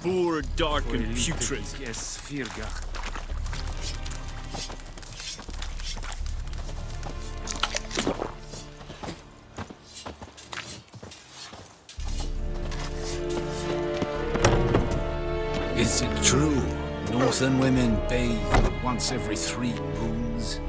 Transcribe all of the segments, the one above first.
Poor, dark, and putrid. Is it true? Northern women bathe once every 3 moons?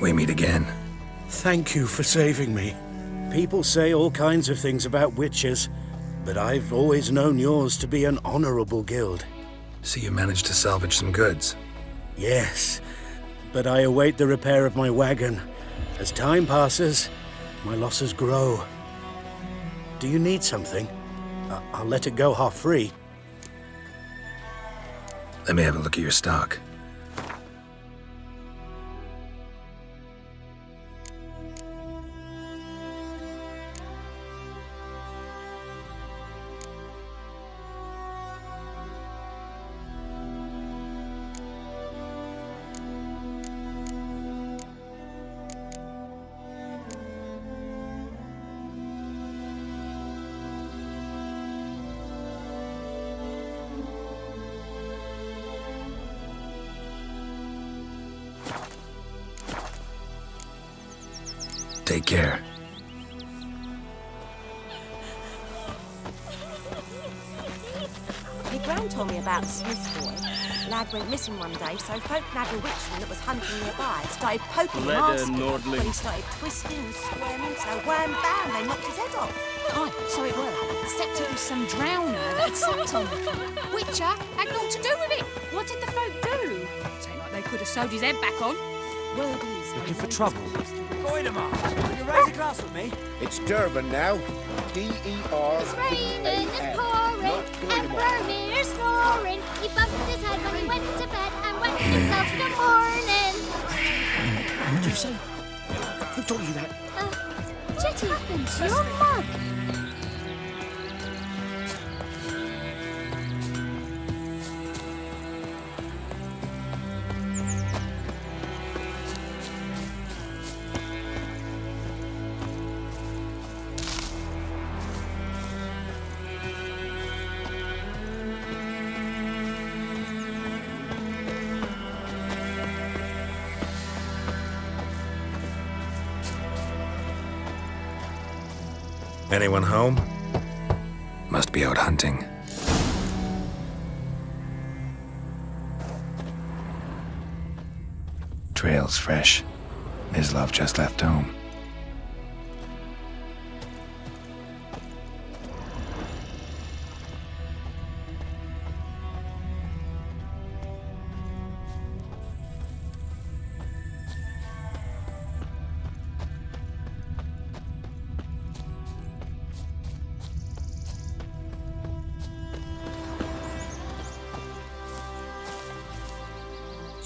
We meet again. Thank you for saving me. People say all kinds of things about witches, but I've always known yours to be an honorable guild. So you managed to salvage some goods? Yes, but I await the repair of my wagon. As time passes, my losses grow. Do you need something? I'll let it go half free. Let me have a look at your stock. Take care. My gran told me about Smith's boy. Lad went missing one day, so folk nabbed a witchman that was hunting nearby. Started poking him asking, but he started twisting and squirming, so wham bam, they knocked his head off. Aye, so it were. Except it was some drowner that had sucked on him. Witcher had naught to do with it. What did the folk do? Seemed like they could have sewed his head back on. Word is, looking for trouble. Going him up. Will you raise a glass with me? It's Durban now. D-E-R. It's raining, it's pouring, and Vermeer's snoring. He bumped his head when he went to bed and went himself good morning. What did you say? Who told you that? What happened to your mug? Anyone home? Must be out hunting. Trail's fresh. Mislav just left home.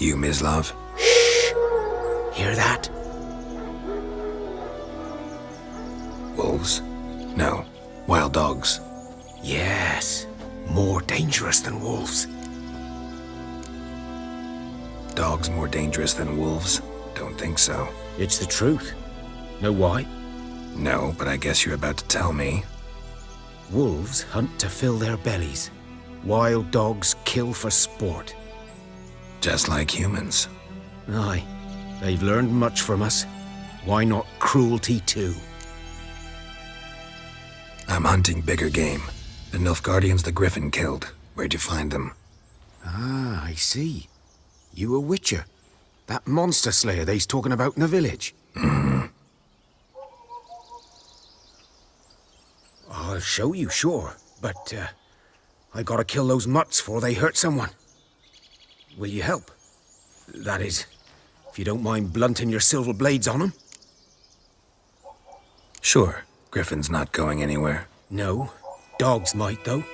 You, Mislav? Shh! Hear that? Wolves? No. Wild dogs. Yes. More dangerous than wolves. Dogs more dangerous than wolves? Don't think so. It's the truth. Know why? No, but I guess you're about to tell me. Wolves hunt to fill their bellies. Wild dogs kill for sport. Just like humans. Aye. They've learned much from us. Why not cruelty too? I'm hunting bigger game. The Nilfgaardians the Griffin killed. Where'd you find them? Ah, I see. You a witcher. That monster slayer they's talking about in the village. I'll show you, sure. But, I gotta kill those mutts before they hurt someone. Will you help? That is, if you don't mind blunting your silver blades on them. Sure. Griffin's not going anywhere. No. Dogs might, though.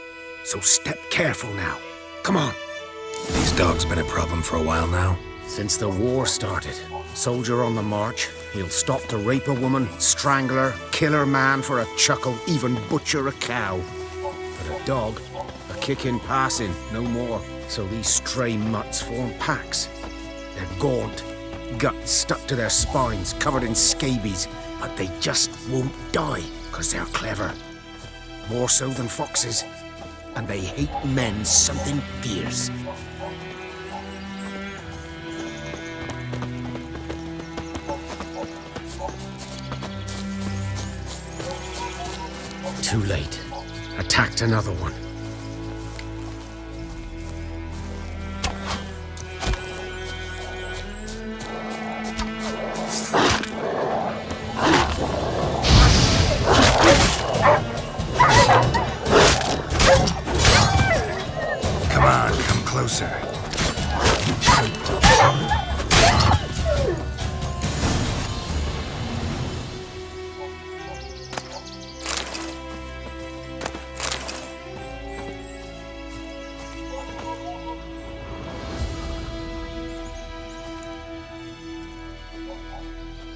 So step careful now. Come on. These dogs been a problem for a while now. Since the war started. Soldier on the march. He'll stop to rape a woman, strangle her, kill her man for a chuckle, even butcher a cow. But a dog, a kick in passing, no more. So these stray mutts form packs. They're gaunt, guts stuck to their spines, covered in scabies. But they just won't die, because they're clever. More so than foxes. And they hate men something fierce. Too late. Attacked another one. Come on, come closer.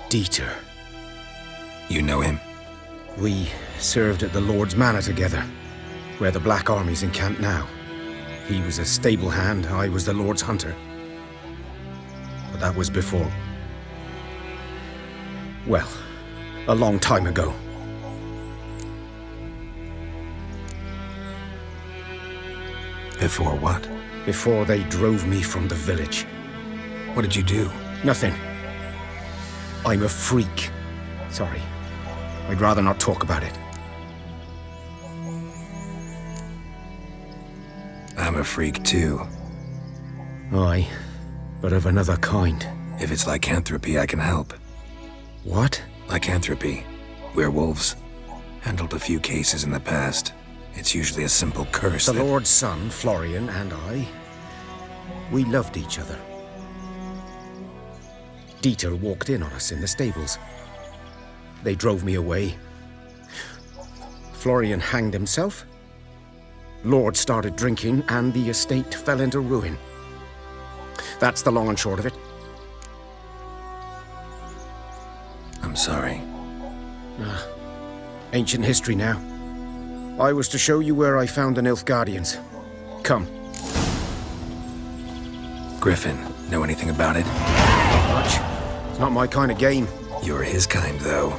Dieter. You know him? We served at the Lord's Manor together, where the Black Army's encamped now. He was a stable hand, I was the Lord's hunter. But that was before... well, a long time ago. Before what? Before they drove me from the village. What did you do? Nothing. I'm a freak. Sorry. I'd rather not talk about it. I'm a freak too. Aye, but of another kind. If it's lycanthropy, I can help. What? Lycanthropy. Werewolves. Handled a few cases in the past. It's usually a simple curse The that... Lord's son, Florian, and I, we loved each other. Dieter walked in on us in the stables. They drove me away. Florian hanged himself. Lord started drinking, and the estate fell into ruin. That's the long and short of it. I'm sorry. Ancient history now. I was to show you where I found the Nilfgaardians. Come. Griffin, know anything about it? Not much. It's not my kind of game. You're his kind, though.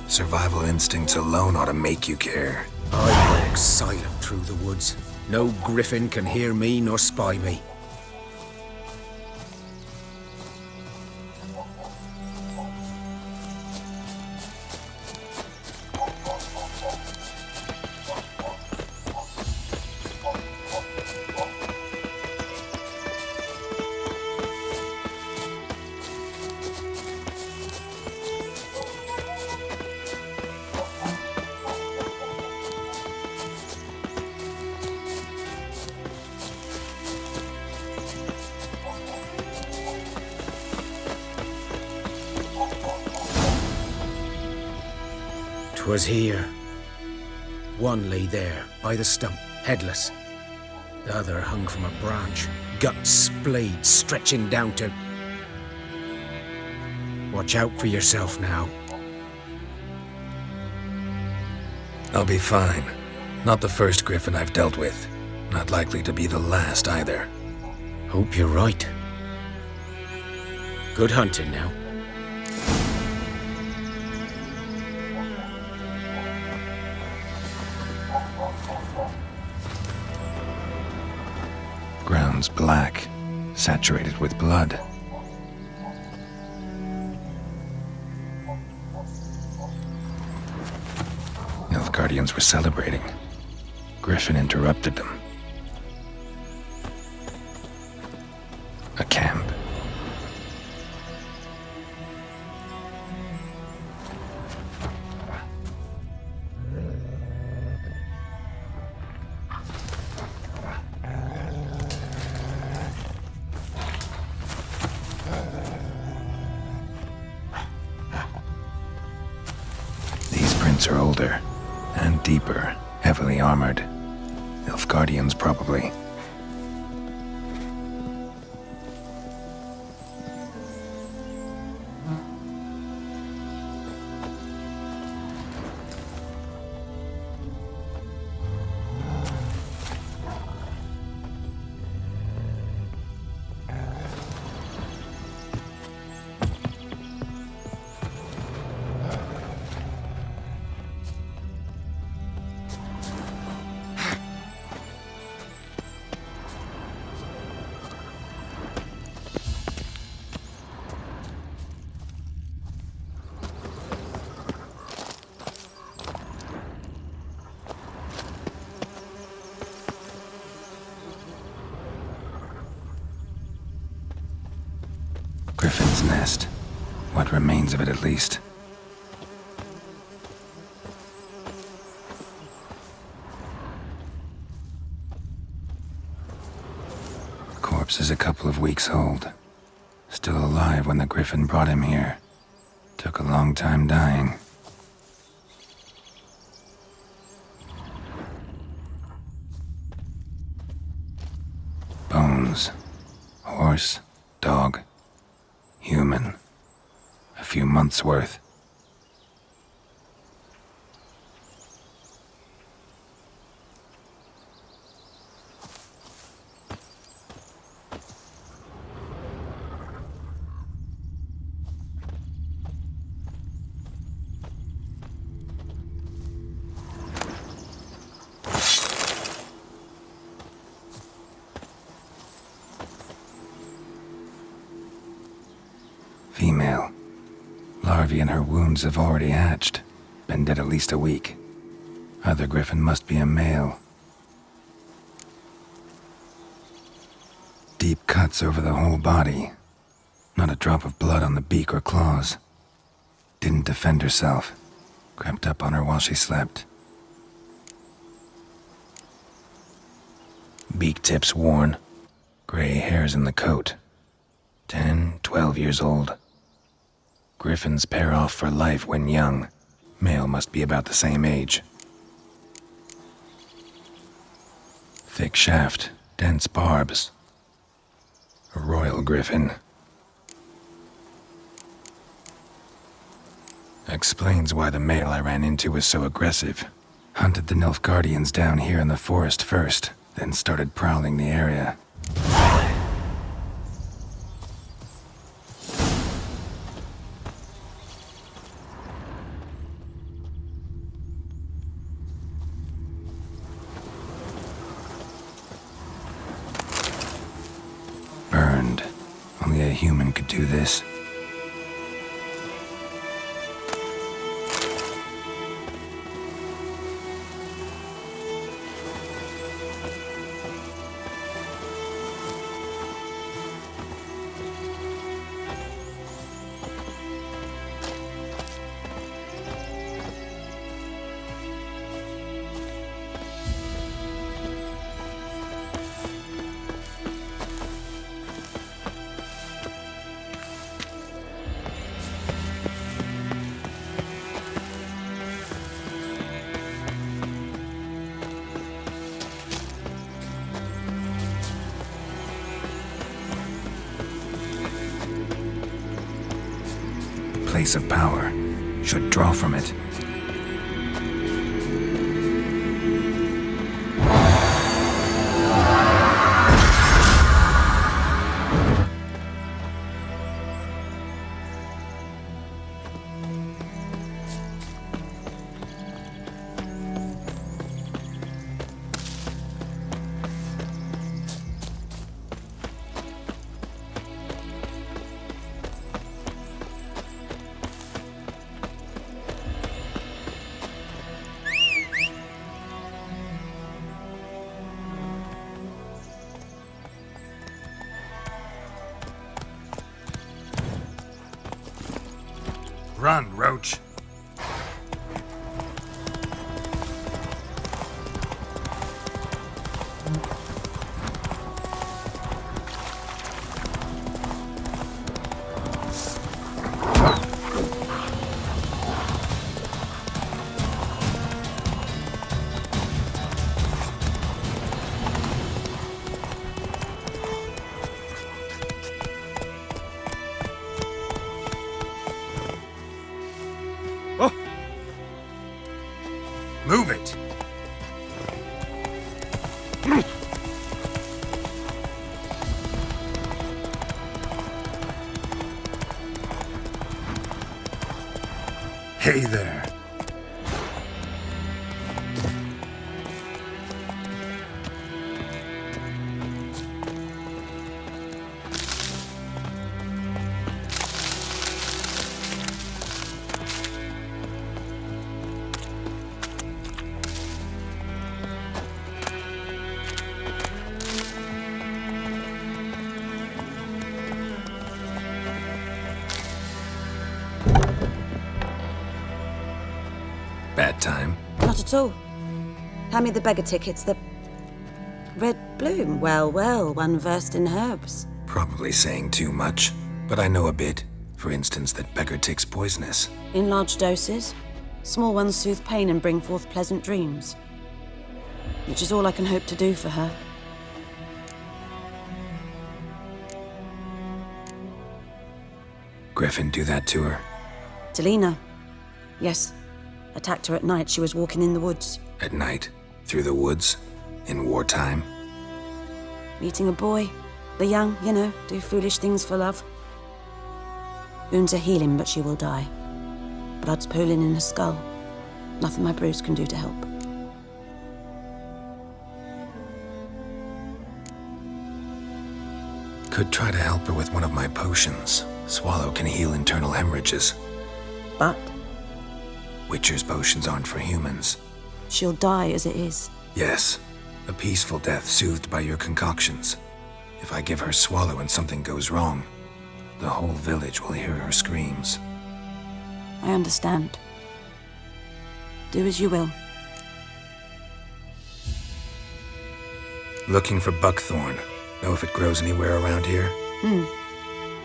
Survival instincts alone ought to make you care. I walk silent through the woods. No griffin can hear me nor spy me. Was here. One lay there, by the stump, headless. The other hung from a branch, guts splayed, stretching down to... Watch out for yourself now. I'll be fine. Not the first griffin I've dealt with. Not likely to be the last either. Hope you're right. Good hunting now. Ground's black, saturated with blood. Nilfgaardians were celebrating. Griffin interrupted them. boots are older and deeper, heavily armored. Nilfgaardians, probably. Griffin's nest. What remains of it, at least. Corpse is a couple of weeks old. Still alive when the griffin brought him here. Took a long time dying. Bones. Horse. Dog. Human. A few months' worth. Female. Larvae in her wounds have already hatched. Been dead at least a week. Other griffin must be a male. Deep cuts over the whole body. Not a drop of blood on the beak or claws. Didn't defend herself. Crept up on her while she slept. Beak tips worn. Gray hairs in the coat. 10, 12 years old. Griffins pair off for life when young. Male must be about the same age. Thick shaft, dense barbs. A royal griffin. Explains why the male I ran into was so aggressive. Hunted the Nilfgaardians down here in the forest first, then started prowling the area. Burned. Only a human could do this. Place of power. Should draw from it. Run, Roach. Hey there. Bad time? Not at all. Hand me the beggar tickets, the red bloom. Well, well, one versed in herbs. Probably saying too much, but I know a bit. For instance, that beggar tick's poisonous. In large doses. Small ones soothe pain and bring forth pleasant dreams. Which is all I can hope to do for her. Griffin do that to her? Delina. Yes. Attacked her at night. She was walking in the woods. At night? Through the woods? In wartime? Meeting a boy. The young, you know, do foolish things for love. Wounds are healing, but she will die. Blood's pooling in her skull. Nothing my bruise can do to help. Could try to help her with one of my potions. Swallow can heal internal hemorrhages. But Witcher's potions aren't for humans. she'll die as it is. Yes, a peaceful death soothed by your concoctions. If I give her Swallow and something goes wrong, the whole village will hear her screams. I understand. Do as you will. Looking for buckthorn. Know if it grows anywhere around here?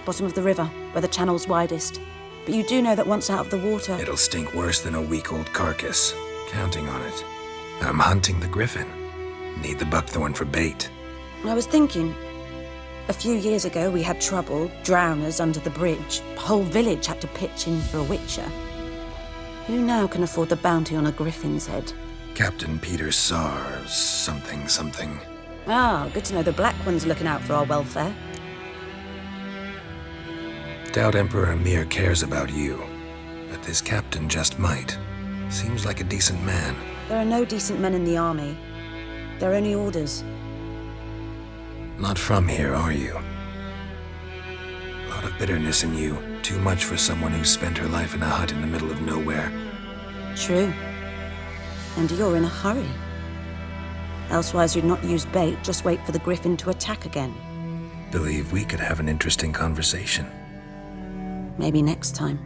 Bottom of the river, where the channel's widest. But you do know that once out of the water... It'll stink worse than a week-old carcass. Counting on it. I'm hunting the griffin. Need the buckthorn for bait. I was thinking... A few years ago, we had trouble, drowners under the bridge. The whole village had to pitch in for a witcher. Who now can afford the bounty on a griffin's head? Captain Peter Sars, something. Ah, good to know the Black One's looking out for our welfare. Doubt Emperor Emir cares about you, but this captain just might. Seems like a decent man. There are no decent men in the army. They're only orders. Not from here, are you? A lot of bitterness in you. Too much for someone who spent her life in a hut in the middle of nowhere. True. And you're in a hurry. Elsewise you'd not use bait, just wait for the griffin to attack again. Believe we could have an interesting conversation. Maybe next time.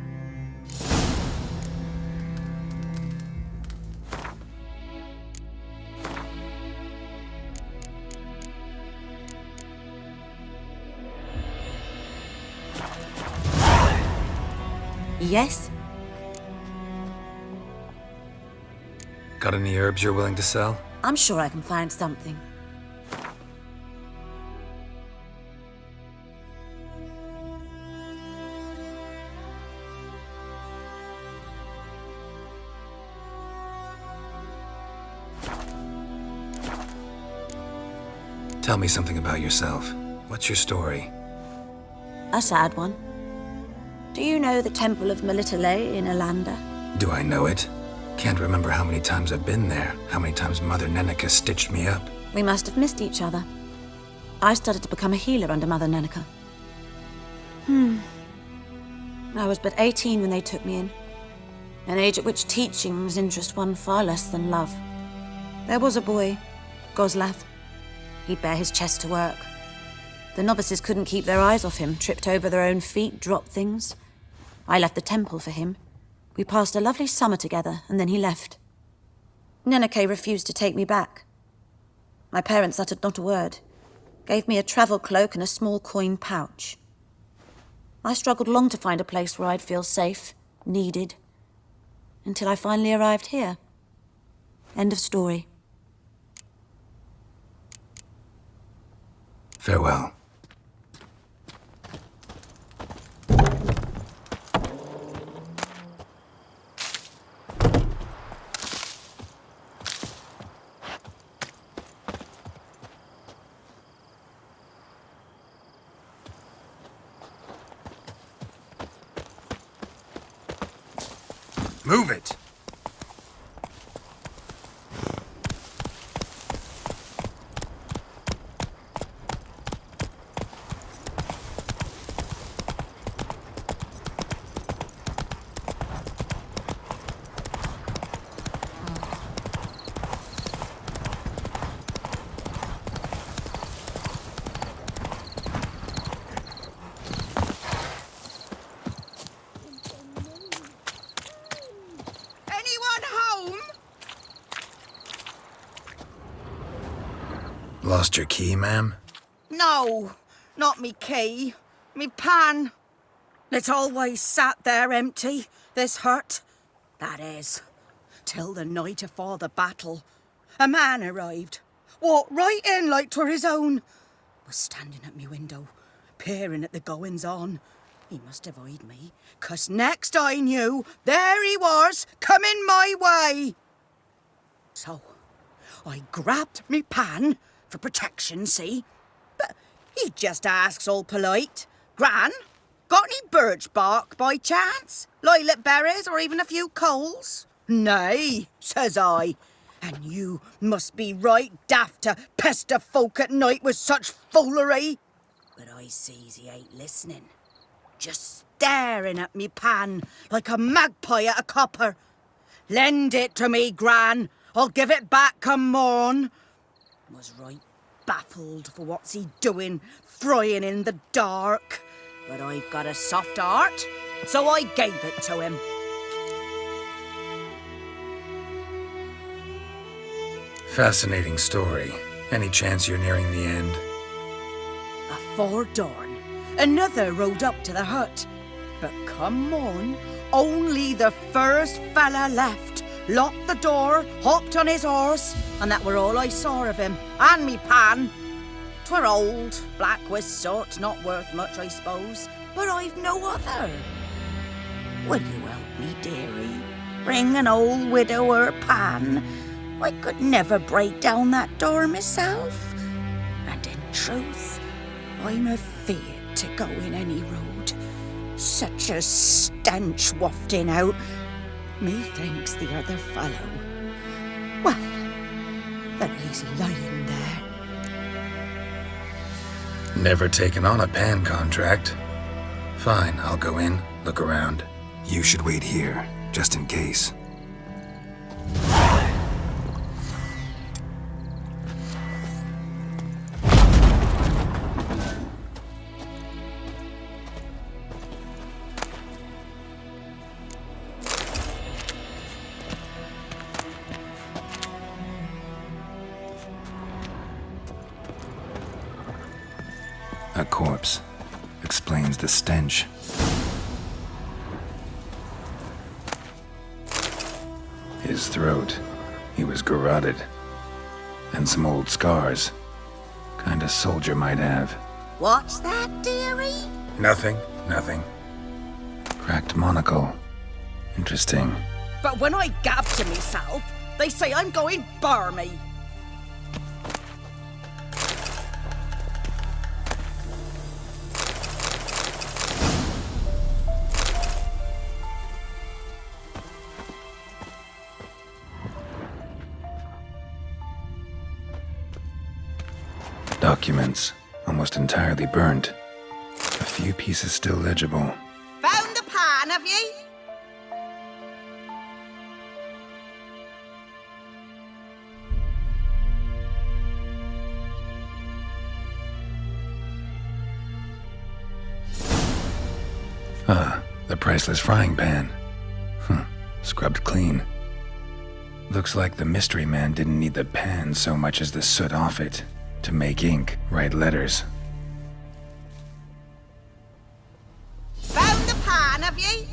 Yes? Got any herbs you're willing to sell? I'm sure I can find something. Tell me something about yourself. What's your story? A sad one. Do you know the Temple of Melitele in Alanda? Do I know it? Can't remember how many times I've been there, how many times Mother Neneka stitched me up. We must have missed each other. I started to become a healer under Mother Neneka. I was but 18 when they took me in. An age at which teachings interest one far less than love. There was a boy, Goslav. He'd bare his chest to work. The novices couldn't keep their eyes off him, tripped over their own feet, dropped things. I left the temple for him. We passed a lovely summer together, and then he left. Neneke refused to take me back. My parents uttered not a word, gave me a travel cloak and a small coin pouch. I struggled long to find a place where I'd feel safe, needed, until I finally arrived here. End of story. Farewell. Move it! Lost your key, ma'am? No, not me key. Me pan. It's always sat there empty, this hut. That is, till the night afore the battle. A man arrived, walked right in like 'twere his own. Was standing at me window, peering at the goings-on. He must have eyed me, 'cause next I knew, there he was, coming my way. So, I grabbed me pan, for protection, see? But he just asks all polite, Gran, got any birch bark by chance? Lilac berries or even a few coals? Nay, says I. And you must be right daft to pester folk at night with such foolery. But I sees he ain't listening. Just staring at me pan like a magpie at a copper. Lend it to me, Gran. I'll give it back come morn. Was right baffled for what's he doing, frying in the dark. But I've got a soft heart, so I gave it to him. Fascinating story. Any chance you're nearing the end? Afore dawn, another rode up to the hut. But come on, only the first fella left. Locked the door, hopped on his horse, and that were all I saw of him, and me pan. 'Twere old, black with soot, not worth much, I suppose, but I've no other. Will you help me, dearie? Bring an old widower pan. I could never break down that door myself. And in truth, I'm afeard to go in any road. Such a stench wafting out. Methinks the other fellow, well, that he's lying there. Never taken on a pan contract. Fine, I'll go in, look around. You should wait here, just in case. A corpse. Explains the stench. His throat. He was garroted. And some old scars. Kind of soldier might have. What's that, dearie? Nothing. Cracked monocle. Interesting. But when I gab to myself, they say I'm going barmy. Documents, almost entirely burnt. A few pieces still legible. Found the pan, have ye? Ah, the priceless frying pan. Scrubbed clean. Looks like the mystery man didn't need the pan so much as the soot off it. To make ink, write letters. Found the pan, have ye?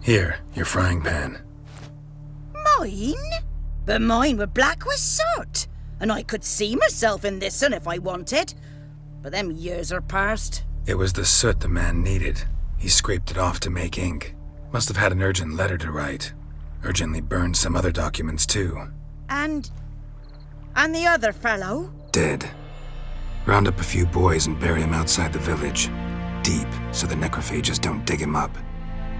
Here, your frying pan. Mine? But mine were black with soot, and I could see myself in this one if I wanted. But them years are past. It was the soot the man needed. He scraped it off to make ink. Must have had an urgent letter to write. Urgently burned some other documents too. And the other fellow? Dead. Round up a few boys and bury them outside the village. Deep, so the necrophages don't dig him up.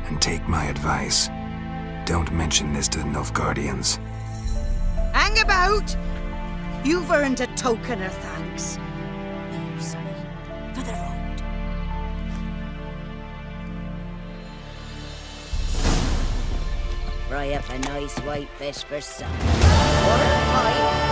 And take my advice. Don't mention this to the Nilfgaardians. Hang about! You've earned a token of thanks. Here, sonny, for the road. Fry up a nice white fish for supper. Or a pie.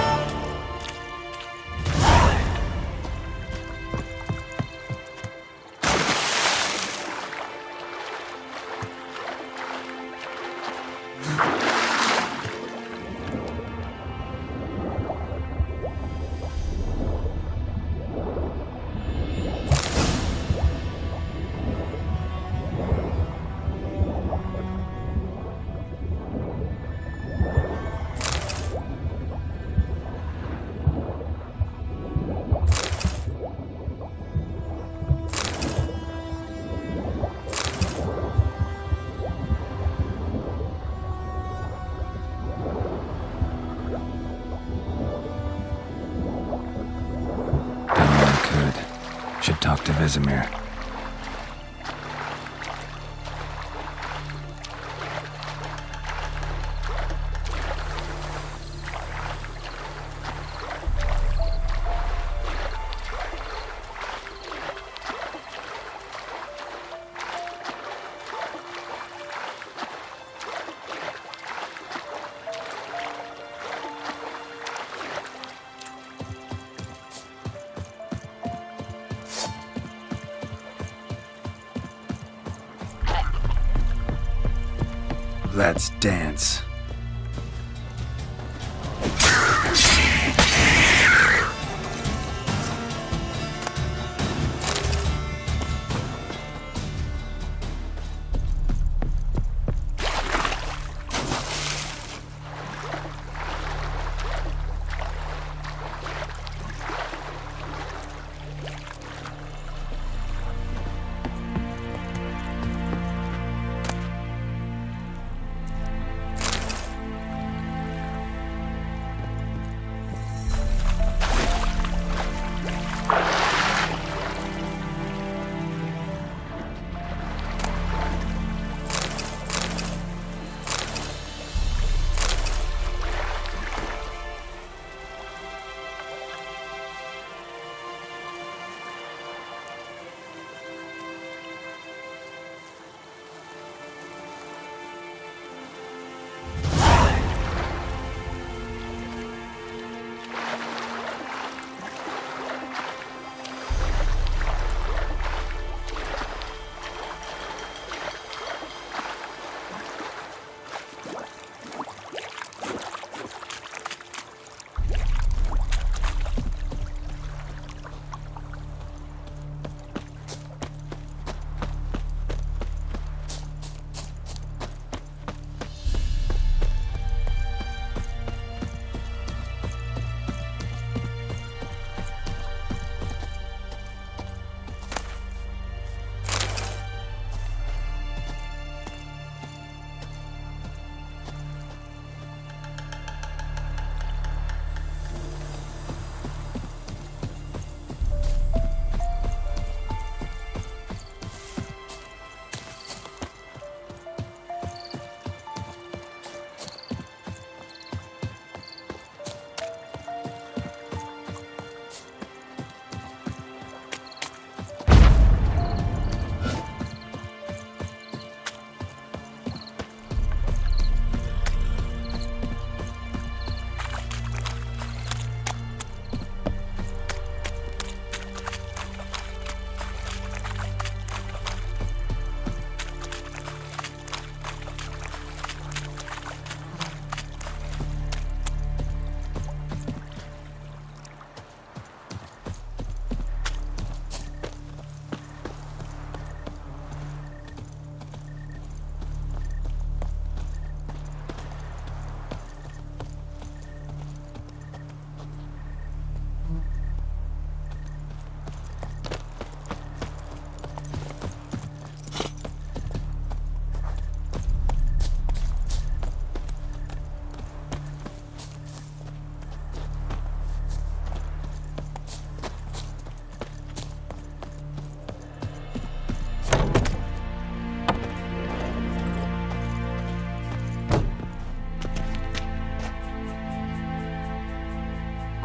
Should talk to Vesemir. Let's dance.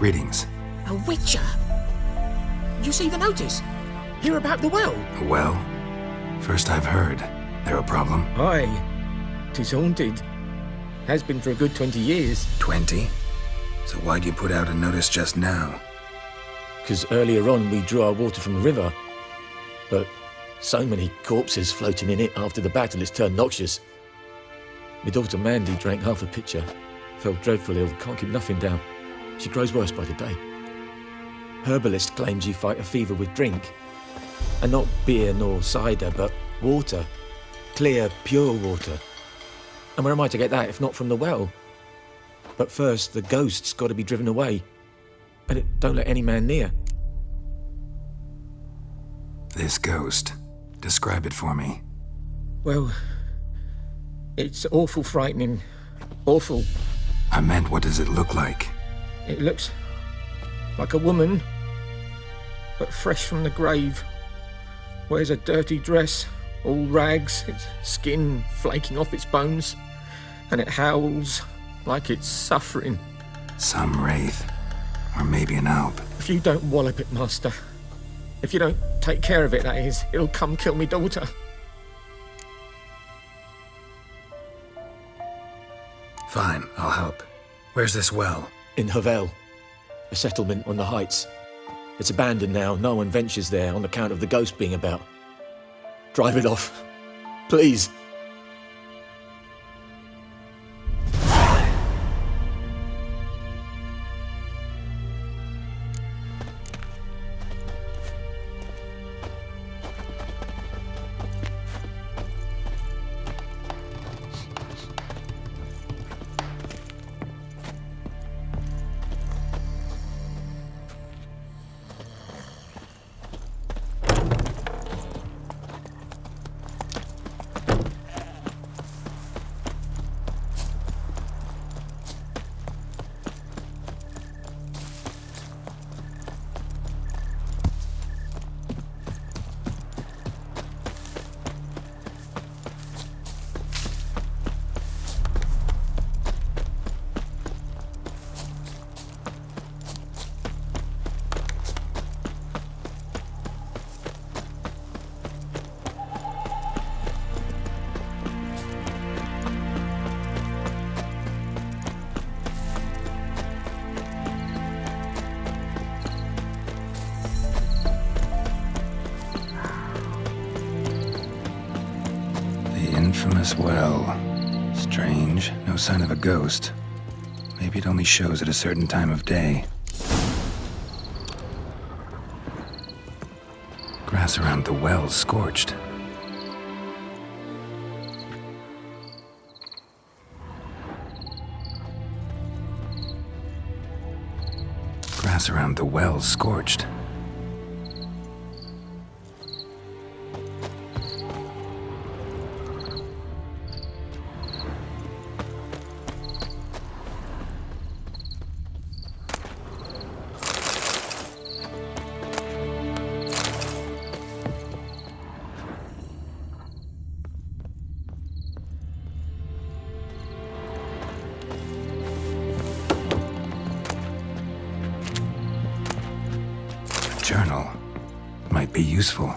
Greetings. A witcher? You see the notice? Hear about the well? A well? First I've heard. There a problem? Aye. 'Tis haunted. Has been for a good 20 years. 20? So why'd you put out a notice just now? Because earlier on we drew our water from the river. But so many corpses floating in it after the battle it's turned noxious. My daughter Mandy drank half a pitcher. Fell dreadfully ill, can't keep nothing down. She grows worse by the day. Herbalist claims you fight a fever with drink. And not beer nor cider, but water. Clear, pure water. And where am I to get that if not from the well? But first, the ghost's got to be driven away. And it don't let any man near. This ghost. Describe it for me. Well, it's awful frightening. Awful. I meant, what does it look like? It looks like a woman, but fresh from the grave. Wears a dirty dress, all rags, its skin flaking off its bones, and it howls like it's suffering. Some wraith. Or maybe an alp. If you don't wallop it, Master, if you don't take care of it, that is, it'll come kill me daughter. Fine, I'll help. Where's this well? In Havel, a settlement on the heights. It's abandoned now, no one ventures there on account of the ghost being about. Drive it off, please. Infamous well. Strange, no sign of a ghost. Maybe it only shows at a certain time of day. Grass around the well's scorched. Grass around the well's scorched. Journal might be useful.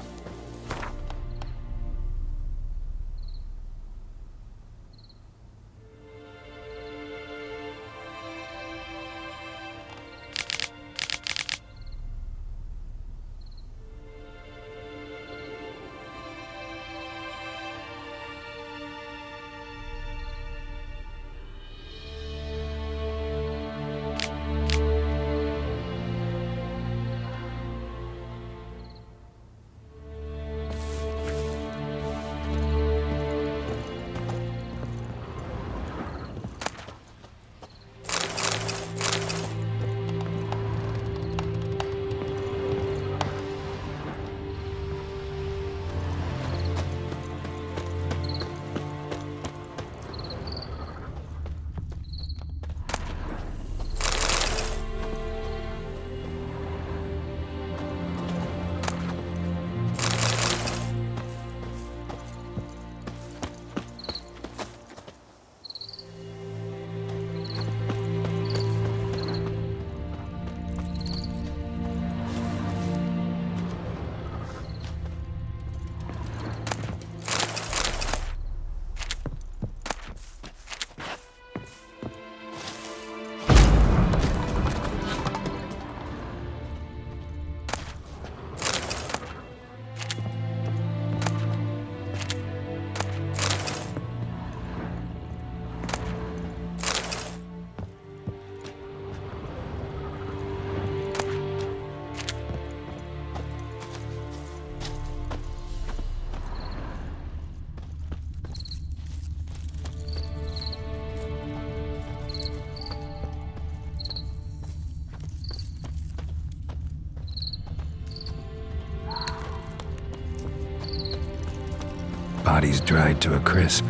Bodies dried to a crisp.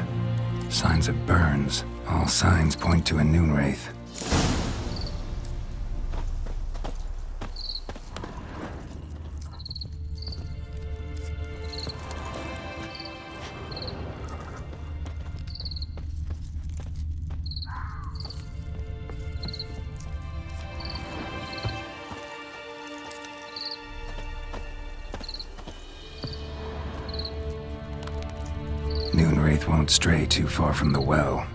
Signs of burns. All signs point to a noonwraith. Noonwraith won't stray too far from the well.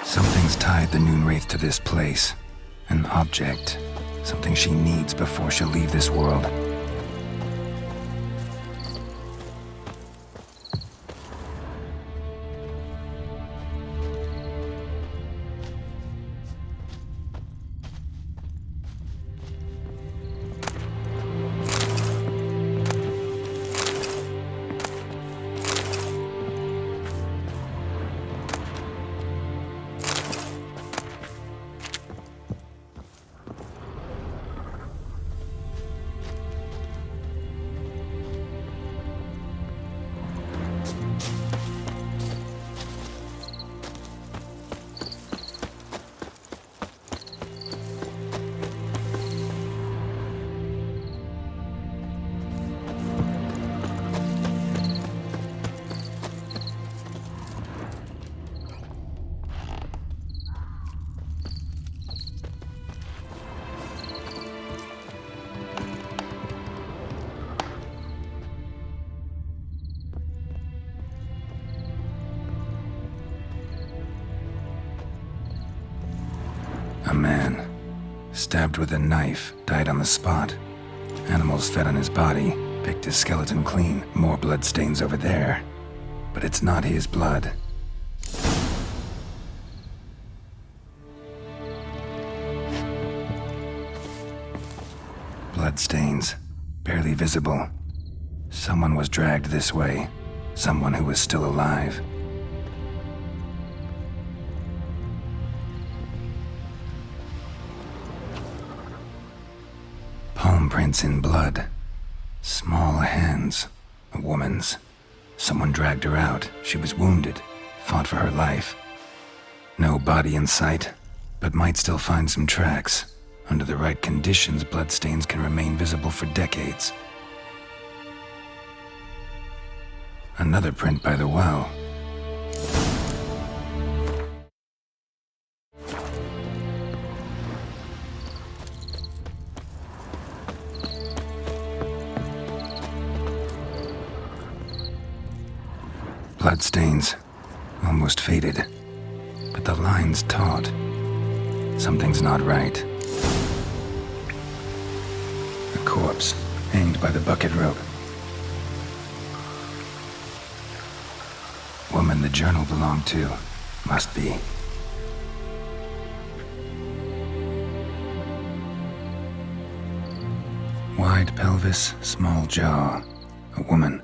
Something's tied the Noonwraith to this place. An object. Something she needs before she'll leave this world. A man, stabbed with a knife, died on the spot. Animals fed on his body, picked his skeleton clean. More bloodstains over there. But it's not his blood. Bloodstains, barely visible. Someone was dragged this way. Someone who was still alive. Palm prints in blood. Small hands. A woman's. Someone dragged her out. She was wounded. Fought for her life. No body in sight, but might still find some tracks. Under the right conditions, bloodstains can remain visible for decades. Another print by the well. Bloodstains. almost faded. But the line's taut. Something's not right. A corpse, hanged by the bucket rope. Woman the journal belonged to. Must be. Wide pelvis, small jaw. A woman.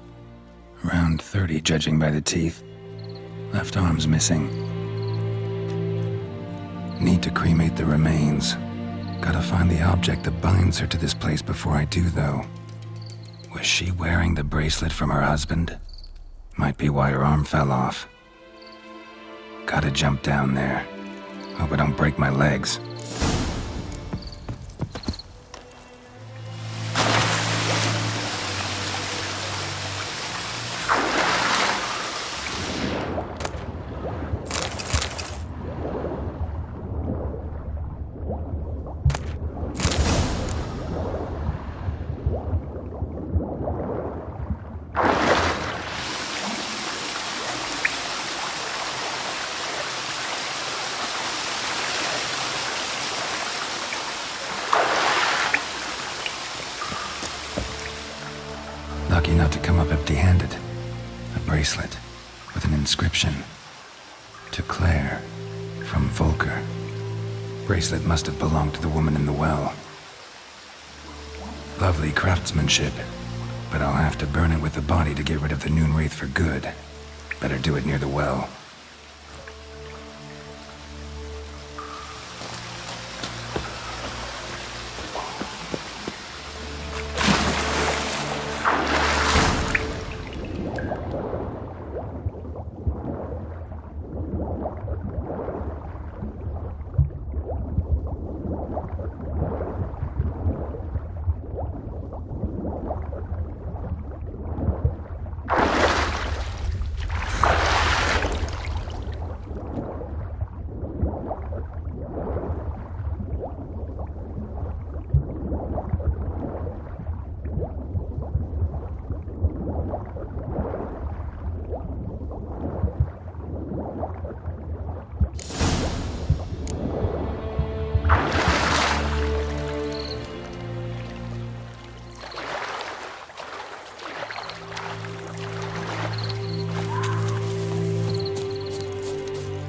Around 30, judging by the teeth. Left arm's missing. Need to cremate the remains. Gotta find the object that binds her to this place before I do, though. Was she wearing the bracelet from her husband? Might be why her arm fell off. Gotta jump down there. Hope I don't break my legs. Lucky not to come up empty-handed. A bracelet with an inscription. To Claire, from Volker. Bracelet must have belonged to the woman in the well. Lovely craftsmanship, but I'll have to burn it with the body to get rid of the noon wraith for good. Better do it near the well.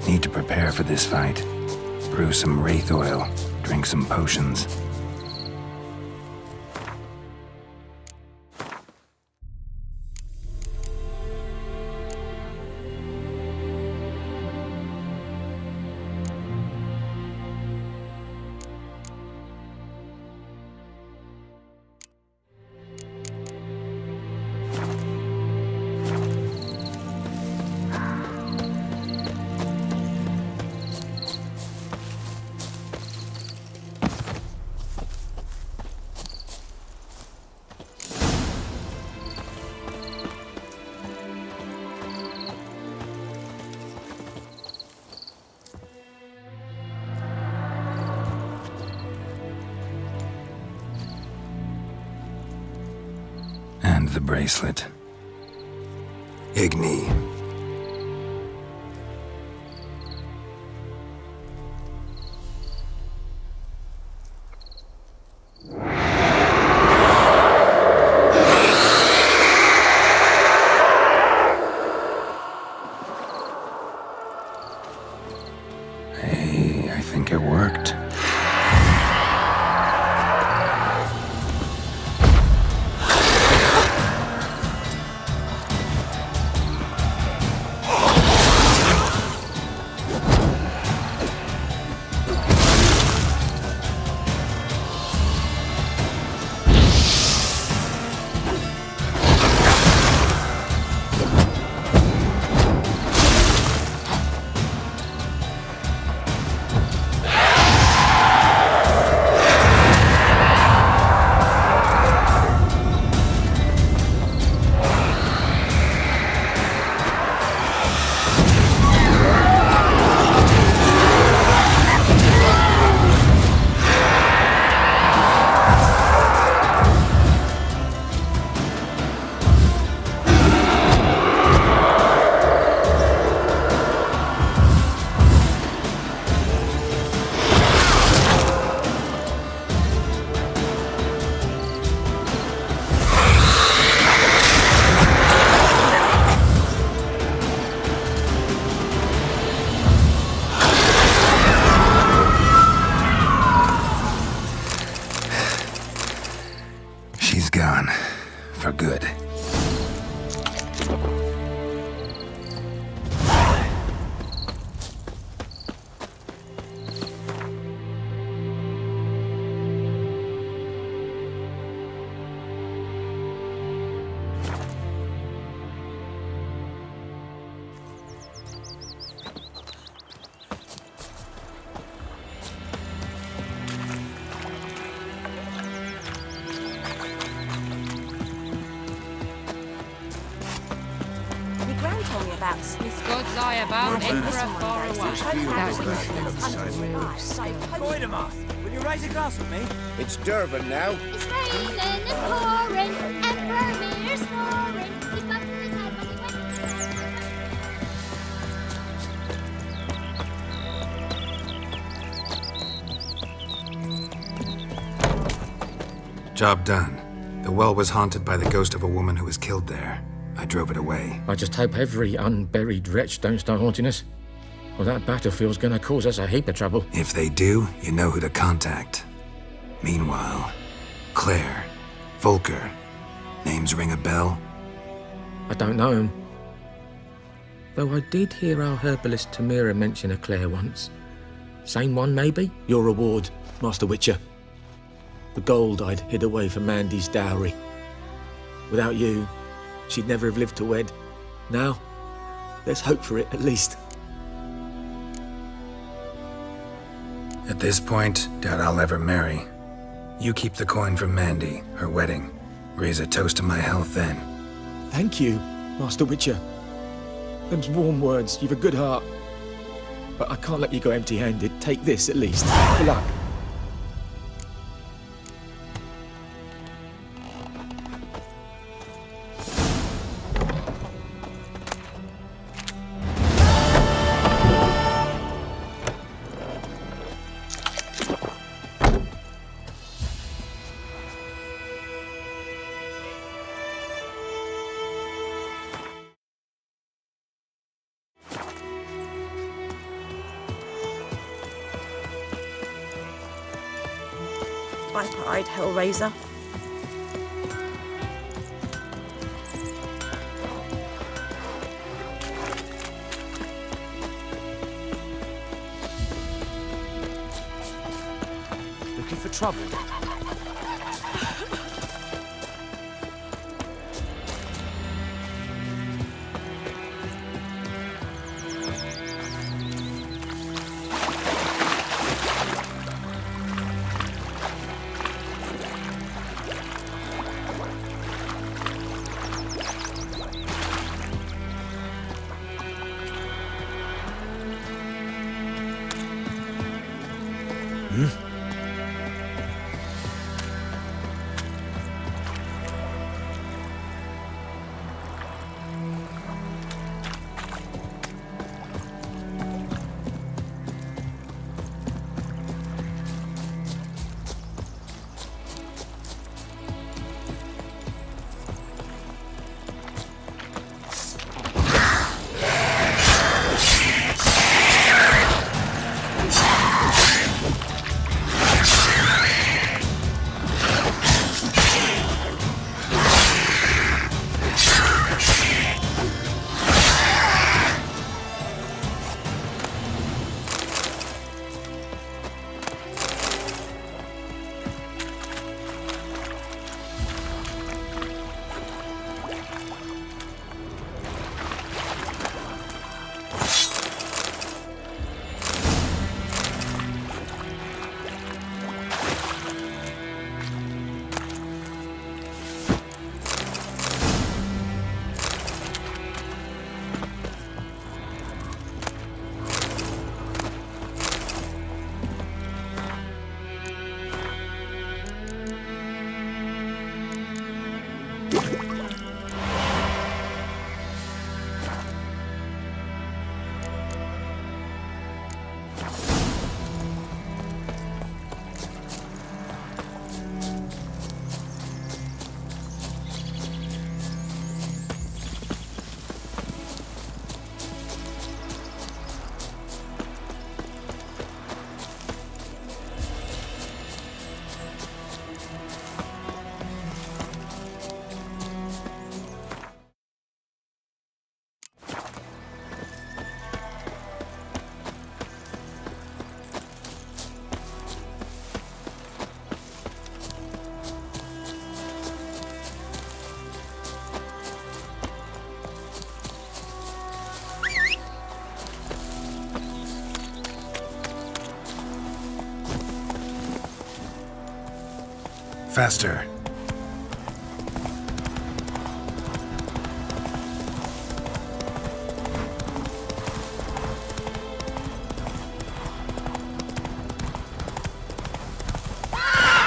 Need to prepare for this fight. Brew some wraith oil, drink some potions. And the bracelet. Igni. Hey, I think it worked. Gods lie above, emperor far away. Goidemar, will you raise a glass with me? It's Durban now. It's raining, it's pouring, and Vermeer's snoring. He bumped his head when he went to Job done. The well was haunted by the ghost of a woman who was killed there. I drove it away. I just hope every unburied wretch don't start haunting us. Well, that battlefield's gonna cause us a heap of trouble. If they do, you know who to contact. Meanwhile, Claire, Volker, names ring a bell? I don't know him. Though I did hear our herbalist Tamira mention a Claire once. Same one, maybe? Your reward, Master Witcher. The gold I'd hid away for Mandy's dowry. Without you, she'd never have lived to wed. Now, there's hope for it, at least. At this point, doubt I'll ever marry. You keep the coin from Mandy, her wedding. Raise a toast to my health then. Thank you, Master Witcher. Them's warm words, you've a good heart. But I can't let you go empty-handed. Take this, at least. For luck. Viper-eyed Hellraiser. Looking for trouble? Faster.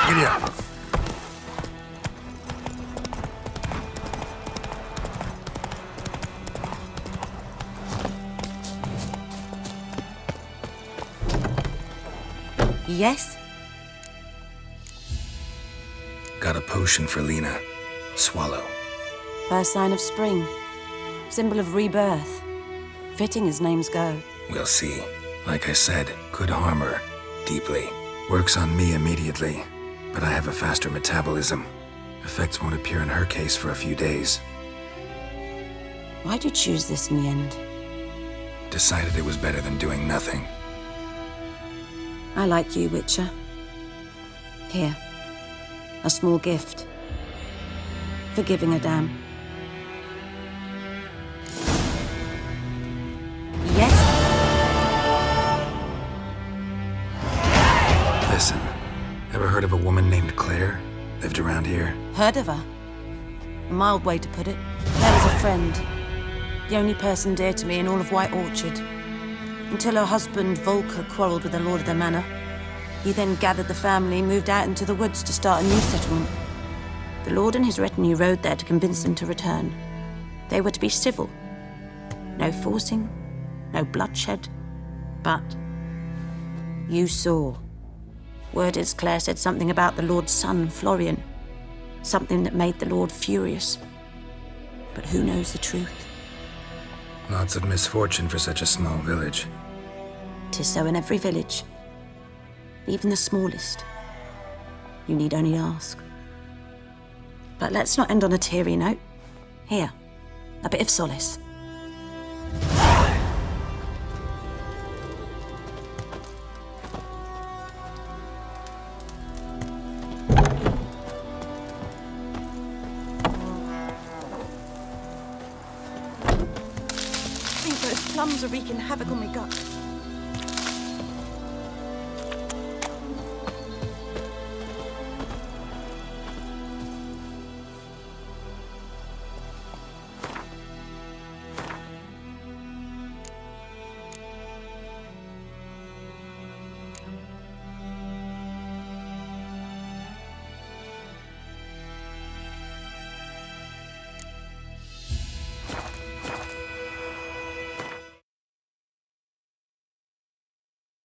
Giddy up. Yes? Got a potion for Lena. Swallow. First sign of spring. Symbol of rebirth. Fitting as names go. We'll see. Like I said, could harm her. Deeply. Works on me immediately, but I have a faster metabolism. Effects won't appear in her case for a few days. Why'd you choose this in the end? Decided it was better than doing nothing. I like you, Witcher. Here. A small gift. For giving a damn. Yes? Listen, ever heard of a woman named Claire? Lived around here? Heard of her? A mild way to put it. Claire was a friend. The only person dear to me in all of White Orchard. Until her husband, Volker, quarreled with the lord of the manor. He then gathered the family, moved out into the woods to start a new settlement. The lord and his retinue rode there to convince them to return. They were to be civil. No forcing, no bloodshed. But you saw. Word is Claire said something about the lord's son, Florian. Something that made the lord furious. But who knows the truth? Lots of misfortune for such a small village. 'Tis so in every village. Even the smallest. You need only ask. But let's not end on a teary note. Here, a bit of solace. I think those plums are wreaking havoc on my gut.